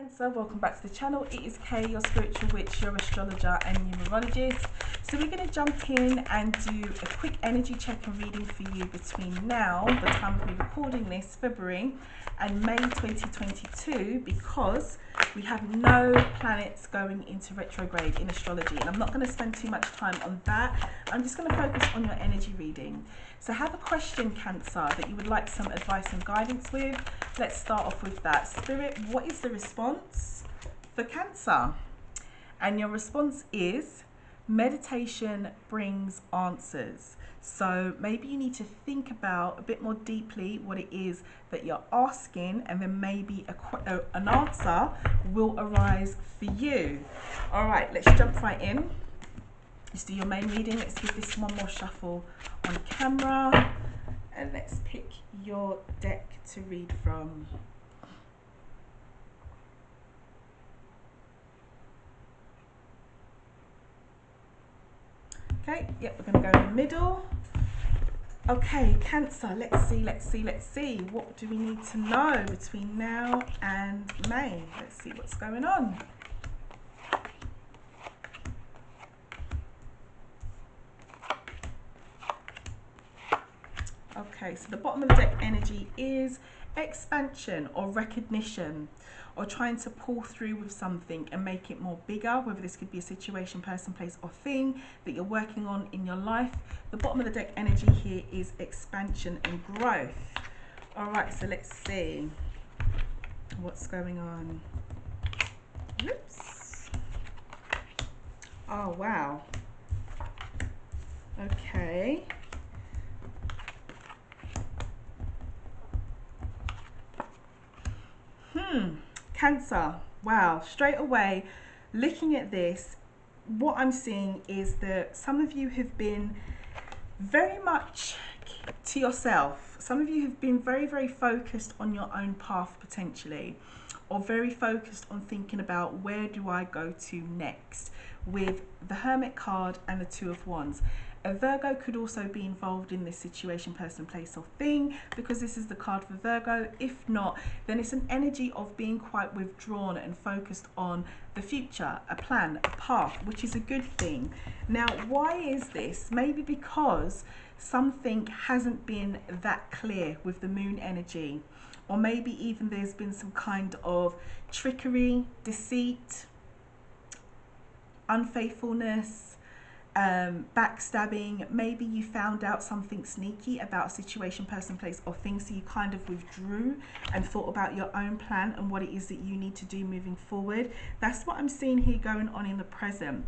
Cancer, welcome back to the channel. It is Kay, your spiritual witch, your astrologer and numerologist. So we're going to jump in and do a quick energy check and reading for you between now, the time of me recording this, February, and May 2022, because we have no planets going into retrograde in astrology, and I'm not going to spend too much time on that. I'm just going to focus on your energy reading. So have a question, Cancer, that you would like some advice and guidance with. Let's start off with that. Spirit, what is the response for Cancer? And your response is meditation brings answers. So maybe you need to think about a bit more deeply what it is that you're asking, and then maybe an answer will arise for you. All right, let's jump right in. Let's do your main reading. Let's give this one more shuffle on camera, and let's pick your deck to read from. Okay, yep, we're going to go in the middle. Okay, Cancer, let's see. What do we need to know between now and May? Let's see what's going on. Okay, so the bottom of the deck energy is expansion or recognition, or trying to pull through with something and make it more bigger, whether this could be a situation, person, place, or thing that you're working on in your life. The bottom of the deck energy here is expansion and growth. All right, so let's see what's going on. Oops. Oh, wow. Okay. Cancer, wow, straight away looking at this, what I'm seeing is that some of you have been very much to yourself. Some of you have been very focused on your own path potentially, or very focused on thinking about where do I go to next, with the Hermit card and the Two of Wands. A Virgo could also be involved in this situation, person, place, or thing, because this is the card for Virgo. If not, then it's an energy of being quite withdrawn and focused on the future, a plan, a path, which is a good thing. Now, why is this? Maybe because something hasn't been that clear with the moon energy, or maybe even there's been some kind of trickery, deceit, unfaithfulness, backstabbing. Maybe you found out something sneaky about a situation, person, place, or thing, so you kind of withdrew and thought about your own plan and what it is that you need to do moving forward. That's what I'm seeing here going on in the present.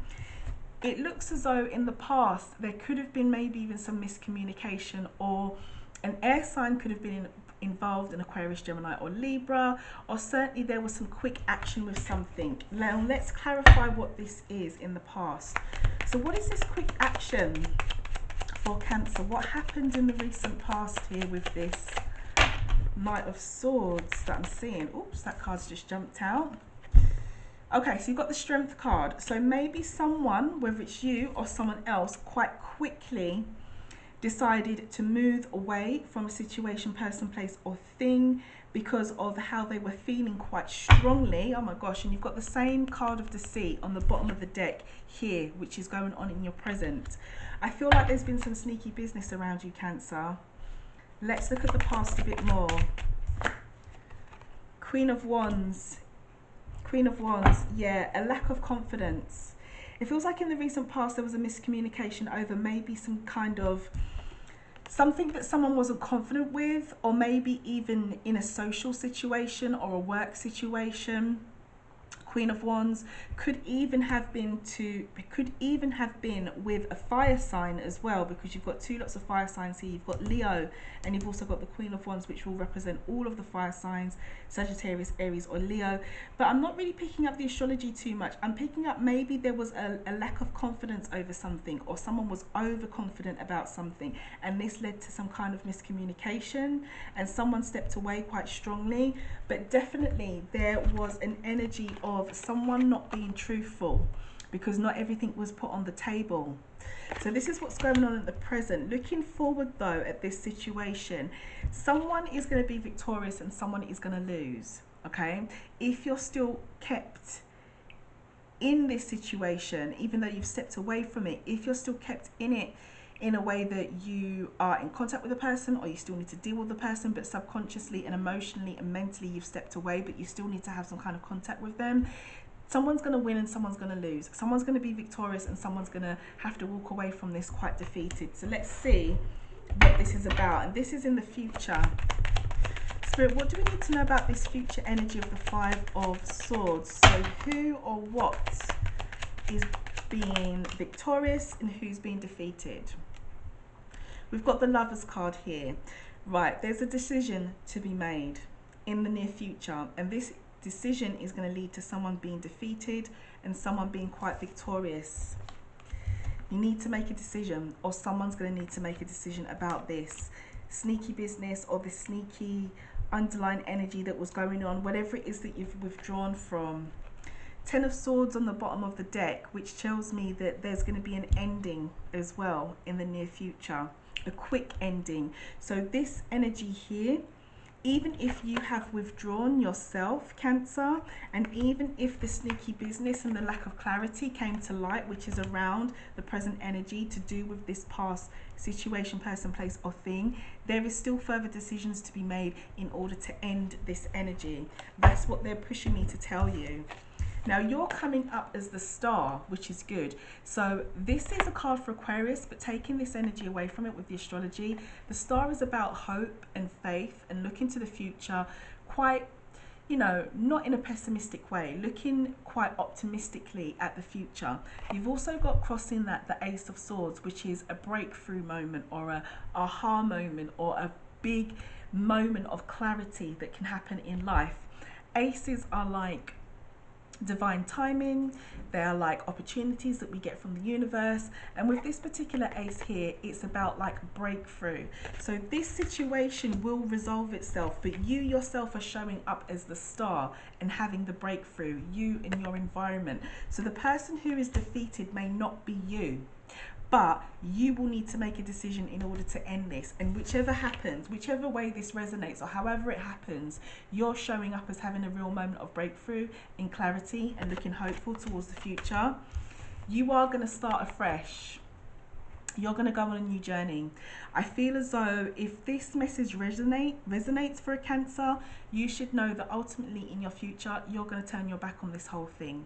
It looks as though in the past there could have been maybe even some miscommunication, or an air sign could have been involved, in Aquarius, Gemini, or Libra, or certainly there was some quick action with something. Now let's clarify what this is in the past. So what is this quick action for Cancer? What happened in the recent past here with this Knight of Swords that I'm seeing? Oops, that card's just jumped out. Okay, so you've got the Strength card. So maybe someone, whether it's you or someone else, quite quickly decided to move away from a situation, person, place, or thing because of how they were feeling quite strongly. Oh my gosh, and you've got the same card of Deceit on the bottom of the deck here, which is going on in your present. I feel like there's been some sneaky business around you, Cancer. Let's look at the past a bit more. Queen of Wands. Queen of Wands, yeah, a lack of confidence. It feels like in the recent past there was a miscommunication over maybe some kind of something that someone wasn't confident with, or maybe even in a social situation or a work situation. Queen of Wands could even have been with a fire sign as well, because you've got two lots of fire signs here. You've got Leo, and you've also got the Queen of Wands, which will represent all of the fire signs, Sagittarius, Aries, or Leo. But I'm not really picking up the astrology too much. I'm picking up maybe there was a lack of confidence over something, or someone was overconfident about something, and this led to some kind of miscommunication, and someone stepped away quite strongly. But definitely there was an energy of someone not being truthful, because not everything was put on the table. So this is what's going on at the present. Looking forward though at this situation, someone is going to be victorious and someone is going to lose. okay? If you're still kept in this situation, even though you've stepped away from it, if you're still kept in it in a way that you are in contact with the person, or you still need to deal with the person, but subconsciously and emotionally and mentally you've stepped away, but you still need to have some kind of contact with them, someone's going to win and someone's going to lose. Someone's going to be victorious and someone's going to have to walk away from this quite defeated. So let's see what this is about. And this is in the future. Spirit, what do we need to know about this future energy of the Five of Swords? So who or what is being victorious and who's being defeated? We've got the Lovers card here. Right, there's a decision to be made in the near future, and this decision is going to lead to someone being defeated and someone being quite victorious. You need to make a decision, or someone's going to need to make a decision about this sneaky business or this sneaky underlying energy that was going on, whatever it is that you've withdrawn from. Ten of Swords on the bottom of the deck, which tells me that there's going to be an ending as well in the near future, a quick ending. So this energy here, even if you have withdrawn yourself, Cancer, and even if the sneaky business and the lack of clarity came to light, which is around the present energy to do with this past situation, person, place, or thing, there is still further decisions to be made in order to end this energy. That's what they're pushing me to tell you. Now you're coming up as the Star, which is good. So this is a card for Aquarius, but taking this energy away from it with the astrology, the Star is about hope and faith and looking to the future quite, you know, not in a pessimistic way, looking quite optimistically at the future. You've also got crossing that the Ace of Swords, which is a breakthrough moment or a aha moment or a big moment of clarity that can happen in life. Aces are like divine timing, they are like opportunities that we get from the universe, and with this particular ace here, it's about like breakthrough. So this situation will resolve itself, but you yourself are showing up as the Star and having the breakthrough, you in your environment. So the person who is defeated may not be you, but you will need to make a decision in order to end this. And whichever happens, whichever way this resonates or however it happens, you're showing up as having a real moment of breakthrough and clarity and looking hopeful towards the future. You are going to start afresh. You're going to go on a new journey. I feel as though if this message resonates for a Cancer, you should know that ultimately in your future, you're going to turn your back on this whole thing.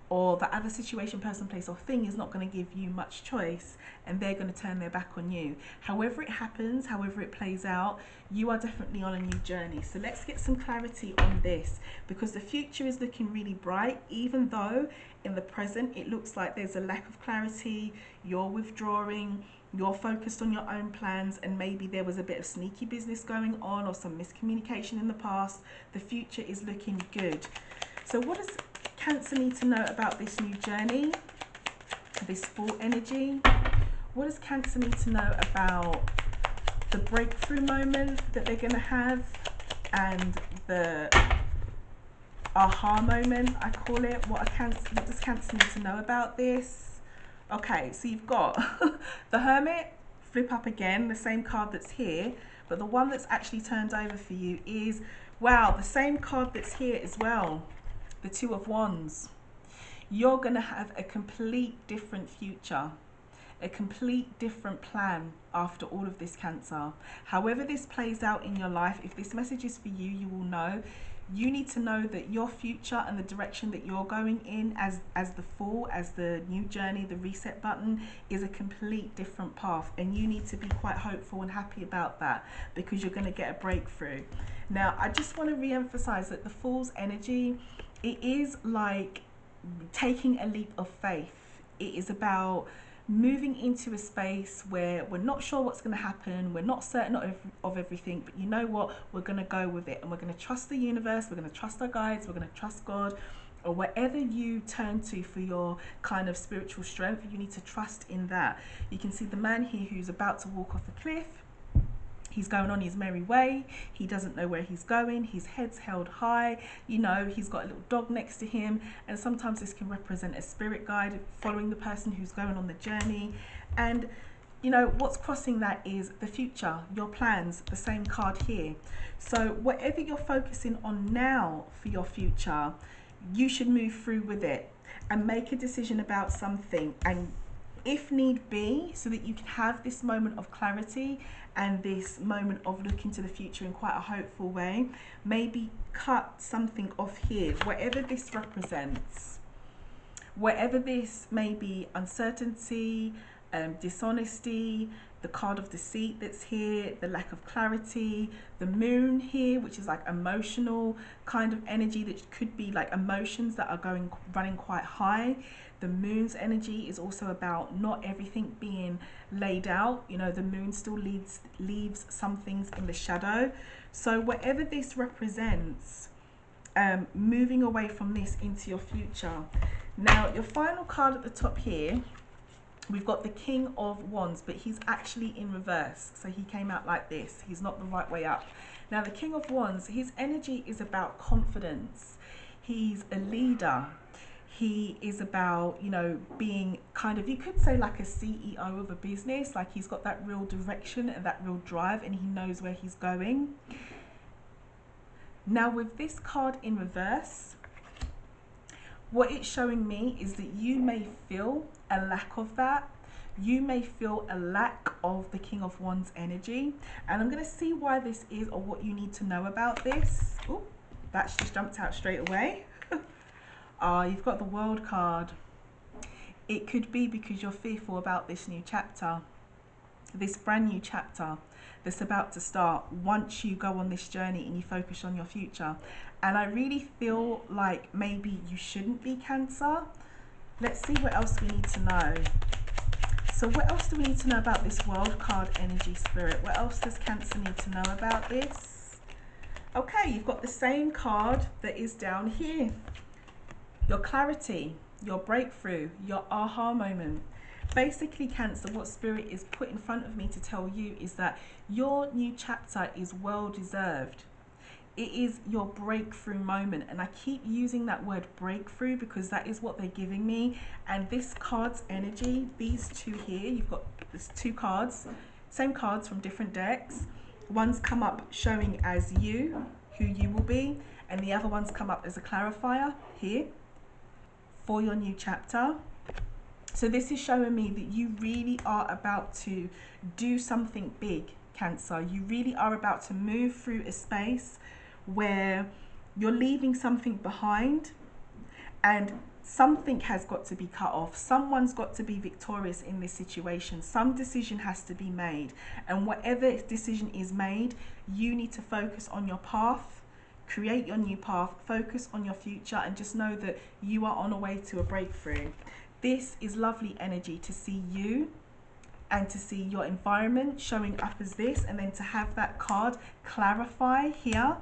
Or the other situation, person, place, or thing is not going to give you much choice and they're going to turn their back on you. However it happens, however it plays out, you are definitely on a new journey. So let's get some clarity on this, because the future is looking really bright, even though in the present it looks like there's a lack of clarity, you're withdrawing, you're focused on your own plans, and maybe there was a bit of sneaky business going on or some miscommunication in the past. The future is looking good. So what does Cancer need to know about this new journey, this full energy? What does Cancer need to know about the breakthrough moment that they're going to have and the aha moment, I call it? What does Cancer need to know about this? Okay, so you've got the Hermit, flip up again, the same card that's here, but the one that's actually turned over for you is, wow, the same card that's here as well. The Two of Wands. You're going to have a complete different future, a complete different plan after all of this, Cancer. However this plays out in your life, if this message is for you, you will know. You need to know that your future and the direction that you're going in as the Fool, as the new journey, the reset button, is a complete different path, and you need to be quite hopeful and happy about that, because you're going to get a breakthrough. Now I just want to re-emphasize that the Fool's energy, it is like taking a leap of faith. It is about moving into a space where we're not sure what's going to happen, we're not certain of everything, but you know what, we're going to go with it, and we're going to trust the universe, we're going to trust our guides, we're going to trust God, or whatever you turn to for your kind of spiritual strength, you need to trust in that. You can see the man here who's about to walk off a cliff. He's going on his merry way. He doesn't know where he's going. His head's held high. You know, he's got a little dog next to him. And sometimes this can represent a spirit guide following the person who's going on the journey. And you know, what's crossing that is the future, your plans, the same card here. So whatever you're focusing on now for your future, you should move through with it and make a decision about something, and if need be, so that you can have this moment of clarity and this moment of looking to the future in quite a hopeful way, maybe cut something off here, whatever this represents, whatever this may be, uncertainty, dishonesty, the card of deceit that's here, the lack of clarity, the moon here, which is like emotional kind of energy, that could be like emotions that are running quite high. The moon's energy is also about not everything being laid out. You know, the moon still leaves some things in the shadow. So whatever this represents, moving away from this into your future. Now, your final card at the top here, we've got the King of Wands, but he's actually in reverse. So he came out like this. He's not the right way up. Now, the King of Wands, his energy is about confidence. He's a leader. He is about, you know, being kind of, you could say like a CEO of a business. Like he's got that real direction and that real drive, and he knows where he's going. Now, with this card in reverse, what it's showing me is that you may feel a lack of that. You may feel a lack of the King of Wands energy. And I'm going to see why this is, or what you need to know about this. Oh, that's just jumped out straight away. You've got the World card. It could be because you're fearful about this new chapter, this brand new chapter that's about to start once you go on this journey and you focus on your future. And I really feel like maybe you shouldn't be, Cancer. Let's see what else we need to know. So what else do we need to know about this World card energy, Spirit? What else does Cancer need to know about this? Okay, you've got the same card that is down here. Your clarity, your breakthrough, your aha moment. Basically, Cancer, what Spirit is put in front of me to tell you is that your new chapter is well deserved. It is your breakthrough moment, and I keep using that word breakthrough because that is what they're giving me. And this card's energy, these two here, you've got this two cards, same cards from different decks. One's come up showing as you, who you will be, and the other one's come up as a clarifier here for your new chapter. So this is showing me that you really are about to do something big, Cancer. You really are about to move through a space where you're leaving something behind, and something has got to be cut off. Someone's got to be victorious in this situation. Some decision has to be made, and whatever decision is made, you need to focus on your path, create your new path, focus on your future, and just know that you are on a way to a breakthrough. This is lovely energy to see you and to see your environment showing up as this, and then to have that card clarify here,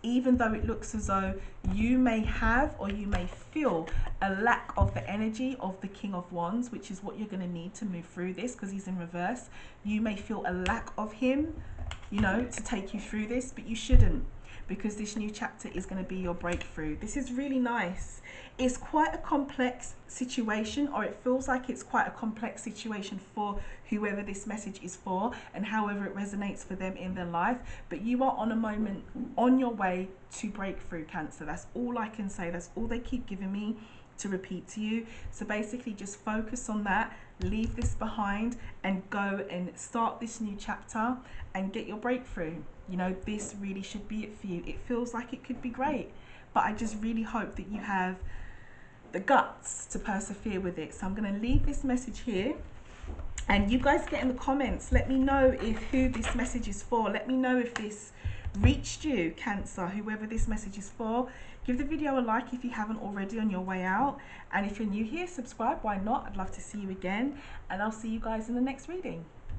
even though it looks as though you may have, or you may feel a lack of the energy of the King of Wands, which is what you're going to need to move through this, because he's in reverse. You may feel a lack of him, you know, to take you through this, but you shouldn't, because this new chapter is going to be your breakthrough. This is really nice. It's quite a complex situation, or it feels like it's quite a complex situation for whoever this message is for, and however it resonates for them in their life. But you are on a moment on your way to breakthrough, Cancer. That's all I can say. That's all they keep giving me to repeat to you. So basically just focus on that, leave this behind, and go and start this new chapter and get your breakthrough. You know, this really should be it for you. It feels like it could be great, but I just really hope that you have the guts to persevere with it. So I'm going to leave this message here, and you guys get in the comments, let me know who this message is for. Let me know if this reached you, Cancer, whoever this message is for. Give the video a like if you haven't already on your way out, and if you're new here, subscribe. Why not? I'd love to see you again, and I'll see you guys in the next reading.